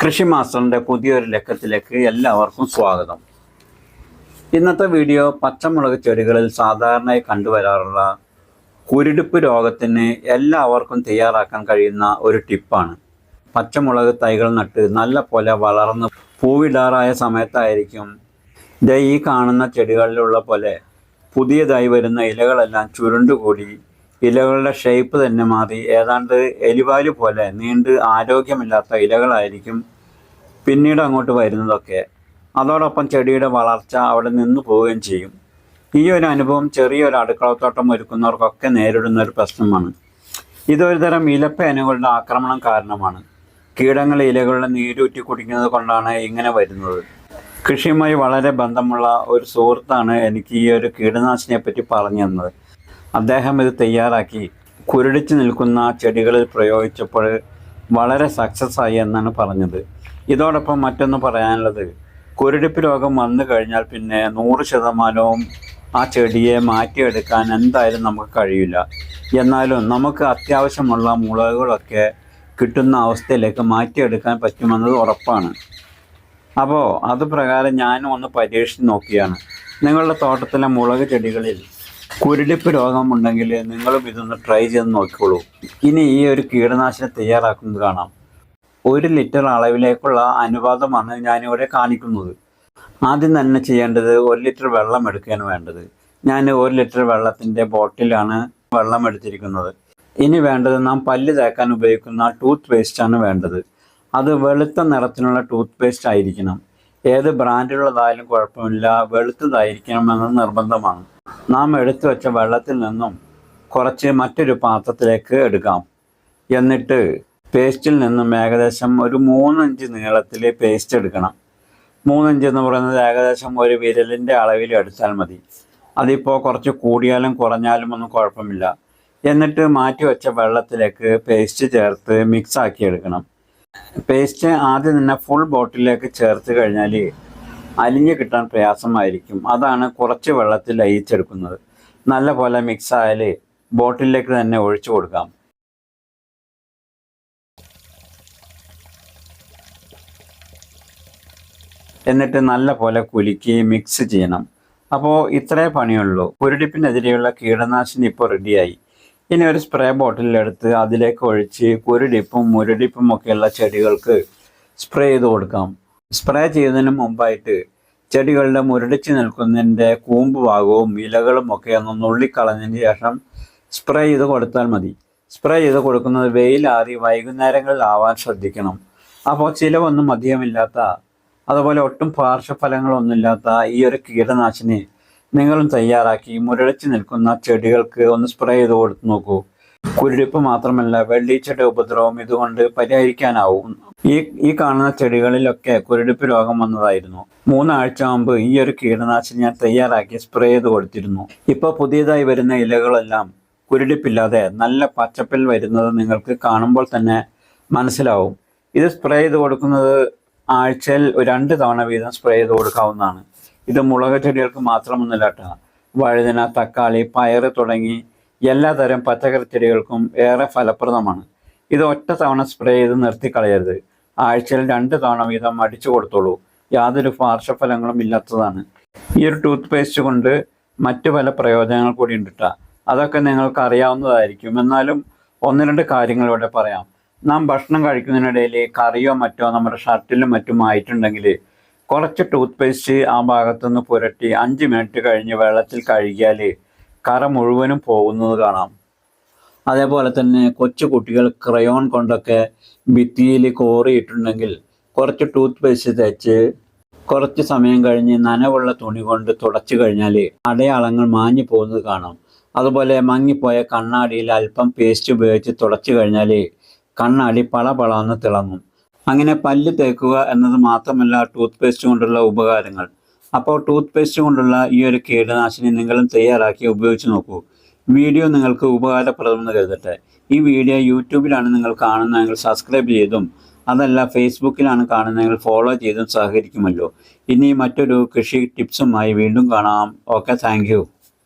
കൃഷി മാസ്റ്ററിൻ്റെ പുതിയൊരു ലക്കത്തിലേക്ക് എല്ലാവർക്കും സ്വാഗതം. ഇന്നത്തെ വീഡിയോ പച്ചമുളക് ചെടികളിൽ സാധാരണയായി കണ്ടുവരാറുള്ള കുരുടിപ്പ് രോഗത്തിന് എല്ലാവർക്കും തയ്യാറാക്കാൻ കഴിയുന്ന ഒരു ടിപ്പാണ്. പച്ചമുളക് തൈകൾ നട്ട് നല്ല പോലെ വളർന്ന് പൂവിടാറായ സമയത്തായിരിക്കും ഈ കാണുന്ന ചെടികളിലുള്ള പോലെ പുതിയതായി വരുന്ന ഇലകളെല്ലാം ചുരുണ്ടുകൂടി ഇലകളുടെ ഷേപ്പ് തന്നെ മാറി ഏതാണ്ട് എലിവാലു പോലെ നീണ്ട് ആരോഗ്യമില്ലാത്ത ഇലകളായിരിക്കും പിന്നീട് അങ്ങോട്ട് വരുന്നതൊക്കെ. അതോടൊപ്പം ചെടിയുടെ വളർച്ച അവിടെ നിന്ന് പോവുകയും ചെയ്യും. ഈ ഒരു അനുഭവം ചെറിയൊരു അടുക്കളത്തോട്ടം ഒരുക്കുന്നവർക്കൊക്കെ നേരിടുന്ന ഒരു പ്രശ്നമാണ്. ഇതൊരു തരം ഇലപ്പേനുകളുടെ ആക്രമണം കാരണമാണ്. കീടങ്ങൾ ഇലകളുടെ നീരൂറ്റി കുടിക്കുന്നത് കൊണ്ടാണ് ഇങ്ങനെ വരുന്നത്. കൃഷിയുമായി വളരെ ബന്ധമുള്ള ഒരു സുഹൃത്താണ് എനിക്ക് ഈ ഒരു കീടനാശിനിയെ പറ്റി പറഞ്ഞു തന്നത്. അദ്ദേഹം ഇത് തയ്യാറാക്കി കുരുടിച്ച് നിൽക്കുന്ന ചെടികളിൽ പ്രയോഗിച്ചപ്പോൾ വളരെ സക്സസ് ആയി എന്നാണ് പറഞ്ഞത്. ഇതോടൊപ്പം മറ്റൊന്ന് പറയാനുള്ളത്, കുരുടിപ്പ് രോഗം വന്നു കഴിഞ്ഞാൽ പിന്നെ 100% ആ ചെടിയെ മാറ്റിയെടുക്കാൻ എന്തായാലും നമുക്ക് കഴിയില്ല. എന്നാലും നമുക്ക് അത്യാവശ്യമുള്ള മുളകുകളൊക്കെ കിട്ടുന്ന അവസ്ഥയിലേക്ക് മാറ്റിയെടുക്കാൻ പറ്റുമെന്നത് ഉറപ്പാണ്. അപ്പോൾ അത് പ്രകാരം ഞാനും ഒന്ന് പരീക്ഷിച്ച് നോക്കിയാണ്. നിങ്ങളുടെ തോട്ടത്തിലെ മുളക് ചെടികളിൽ കുരുടിപ്പ് രോഗമുണ്ടെങ്കിൽ നിങ്ങളും ഇതൊന്ന് ട്രൈ ചെയ്ത് നോക്കിക്കോളൂ. ഇനി ഈ ഒരു കീടനാശിനി തയ്യാറാക്കുന്നത് കാണാം. 1 ലിറ്റർ അളവിലേക്കുള്ള അനുപാതമാണ് ഞാനിവിടെ കാണിക്കുന്നത്. ആദ്യം തന്നെ ചെയ്യേണ്ടത് 1 ലിറ്റർ വെള്ളം എടുക്കുകയാണ് വേണ്ടത്. ഞാൻ 1 ലിറ്റർ വെള്ളത്തിൻ്റെ ബോട്ടിലാണ് വെള്ളം എടുത്തിരിക്കുന്നത്. ഇനി വേണ്ടത് നാം പല്ല് തേക്കാൻ ഉപയോഗിക്കുന്ന ടൂത്ത് പേസ്റ്റാണ് വേണ്ടത്. അത് വെളുത്ത നിറത്തിനുള്ള ടൂത്ത് പേസ്റ്റ് ആയിരിക്കണം. ഏത് ബ്രാൻഡിലുള്ളതായാലും കുഴപ്പമില്ല, വെളുത്തതായിരിക്കണമെന്നത് നിർബന്ധമാണ്. നാം എടുത്തു വെച്ച വെള്ളത്തിൽ നിന്നും കുറച്ച് മറ്റൊരു പാത്രത്തിലേക്ക് എടുക്കാം. എന്നിട്ട് പേസ്റ്റിൽ നിന്നും ഏകദേശം ഒരു 3 ഇഞ്ച് നീളത്തിൽ പേസ്റ്റ് എടുക്കണം. 3 ഇഞ്ച് എന്ന് പറയുന്നത് ഏകദേശം ഒരു വിരലിൻ്റെ അളവിൽ എടുത്താൽ മതി. അതിപ്പോൾ കുറച്ച് കൂടിയാലും കുറഞ്ഞാലും ഒന്നും കുഴപ്പമില്ല. എന്നിട്ട് മാറ്റി വെച്ച വെള്ളത്തിലേക്ക് പേസ്റ്റ് ചേർത്ത് മിക്സാക്കി എടുക്കണം. പേസ്റ്റ് ആദ്യം തന്നെ ഫുൾ ബോട്ടിലേക്ക് ചേർത്ത് കഴിഞ്ഞാൽ അലിഞ്ഞ് കിട്ടാൻ പ്രയാസമായിരിക്കും. അതാണ് കുറച്ച് വെള്ളത്തിൽ ലയിച്ചെടുക്കുന്നത്. നല്ല പോലെ മിക്സായാൽ ബോട്ടിലേക്ക് തന്നെ ഒഴിച്ചു കൊടുക്കാം. എന്നിട്ട് നല്ല പോലെ കുലുക്കി മിക്സ് ചെയ്യണം. അപ്പോൾ ഇത്രേ പണിയുള്ളൂ. കുരുടിപ്പിനെതിരെയുള്ള കീടനാശിനി ഇപ്പോൾ റെഡിയായി. ഇനി ഒരു സ്പ്രേ ബോട്ടിലെടുത്ത് അതിലേക്ക് ഒഴിച്ച് കുരുടിപ്പും മുരടിപ്പും ഒക്കെയുള്ള ചെടികൾക്ക് സ്പ്രേ ചെയ്ത് കൊടുക്കാം. സ്പ്രേ ചെയ്യുന്നതിന് മുമ്പായിട്ട് ചെടികളുടെ മുരടിച്ച് നിൽക്കുന്നതിൻ്റെ കൂമ്പ് ഭാഗവും ഇലകളും ഒക്കെ ഒന്ന് നുള്ളിക്കളഞ്ഞതിന് ശേഷം സ്പ്രേ ചെയ്ത് കൊടുത്താൽ മതി. സ്പ്രേ ചെയ്ത് കൊടുക്കുന്നത് വെയിലാറി വൈകുന്നേരങ്ങളിലാവാൻ ശ്രദ്ധിക്കണം. അപ്പോൾ ചിലവൊന്നും അധികമില്ലാത്ത, അതുപോലെ ഒട്ടും പാർശ്വഫലങ്ങളൊന്നുമില്ലാത്ത ഈ ഒരു കീടനാശിനി നിങ്ങളും തയ്യാറാക്കി മുരടിച്ച് നിൽക്കുന്ന ചെടികൾക്ക് ഒന്ന് സ്പ്രേ ചെയ്ത് കൊടുത്തു നോക്കൂ. കുരുടിപ്പ് മാത്രമല്ല, വെള്ളീച്ചയുടെ ഉപദ്രവം ഇതുകൊണ്ട് പരിഹരിക്കാനാവും. ഈ കാണുന്ന ചെടികളിലൊക്കെ കുരുടിപ്പ് രോഗം വന്നതായിരുന്നു. 3 ആഴ്ച മുമ്പ് ഈ ഒരു കീടനാശിനി ഞാൻ തയ്യാറാക്കി സ്പ്രേ ചെയ്ത് കൊടുത്തിരുന്നു. ഇപ്പോൾ പുതിയതായി വരുന്ന ഇലകളെല്ലാം കുരുടിപ്പില്ലാതെ നല്ല പച്ചപ്പിൽ വരുന്നത് നിങ്ങൾക്ക് കാണുമ്പോൾ തന്നെ മനസ്സിലാവും. ഇത് സ്പ്രേ ചെയ്ത് കൊടുക്കുന്നത് ആഴ്ചയിൽ 2 തവണ വീതം സ്പ്രേ ചെയ്ത് കൊടുക്കാവുന്നതാണ്. ഇത് മുളക് ചെടികൾക്ക് മാത്രമൊന്നുമില്ല കേട്ടോ. വഴുതന, തക്കാളി, പയറ് തുടങ്ങി എല്ലാതരം പച്ചക്കറി ചെടികൾക്കും ഏറെ ഫലപ്രദമാണ്. ഇത് ഒറ്റ തവണ സ്പ്രേ ചെയ്ത് നിർത്തിക്കളയരുത്. ആഴ്ചയിൽ 2 തവണ വീതം അടിച്ചു കൊടുത്തോളൂ. യാതൊരു പാർശ്വഫലങ്ങളും ഇല്ലാത്തതാണ്. ഈ ഒരു ടൂത്ത് പേസ്റ്റ് കൊണ്ട് മറ്റു പല പ്രയോജനങ്ങൾ കൂടി ഉണ്ട് കേട്ടോ. അതൊക്കെ നിങ്ങൾക്ക് അറിയാവുന്നതായിരിക്കും. എന്നാലും 1-2 കാര്യങ്ങൾ ഇവിടെ പറയാം. നാം ഭക്ഷണം കഴിക്കുന്നതിനിടയിൽ കറിയോ മറ്റോ നമ്മുടെ ഷർട്ടിലും മറ്റും ആയിട്ടുണ്ടെങ്കിൽ കുറച്ച് ടൂത്ത് പേസ്റ്റ് ആ ഭാഗത്തുനിന്ന് പുരട്ടി 5 മിനിറ്റ് കഴിഞ്ഞ് വെള്ളത്തിൽ കഴുകിയാൽ കറ മുഴുവനും പോകുന്നത് കാണാം. അതേപോലെ തന്നെ കൊച്ചു കുട്ടികൾ ക്രയോൺ കൊണ്ടൊക്കെ ഭിത്തിയിൽ കോറിയിട്ടുണ്ടെങ്കിൽ കുറച്ച് ടൂത്ത് പേസ്റ്റ് തേച്ച് കുറച്ച് സമയം കഴിഞ്ഞ് നനവുള്ള തുണി കൊണ്ട് തുടച്ചു കഴിഞ്ഞാൽ അടയാളങ്ങൾ മാഞ്ഞു പോകുന്നത് കാണാം. അതുപോലെ മങ്ങിപ്പോയ കണ്ണാടിയിൽ അല്പം പേസ്റ്റ് ഉപയോഗിച്ച് തുടച്ചു കഴിഞ്ഞാൽ കണ്ണാടി പളപളന്ന് തിളങ്ങും. അങ്ങനെ പല്ല് തേക്കുക എന്നത് മാത്രമല്ല ടൂത്ത് പേസ്റ്റ് കൊണ്ടുള്ള ഉപകാരങ്ങൾ. അപ്പോൾ ടൂത്ത് പേസ്റ്റ് കൊണ്ടുള്ള ഈ ഒരു കീടനാശിനി നിങ്ങളും തയ്യാറാക്കി ഉപയോഗിച്ച് നോക്കൂ. വീഡിയോ നിങ്ങൾക്ക് ഉപകാരപ്രദമെന്ന് കരുതട്ടെ. ഈ വീഡിയോ യൂട്യൂബിലാണ് നിങ്ങൾ കാണുന്നതെങ്കിൽ സബ്സ്ക്രൈബ് ചെയ്തും, അതല്ല ഫേസ്ബുക്കിലാണ് കാണുന്നതെങ്കിൽ ഫോളോ ചെയ്തും സഹകരിക്കുമല്ലോ. ഇനി മറ്റൊരു കൃഷി ടിപ്സുമായി വീണ്ടും കാണാം. Okay, thank you.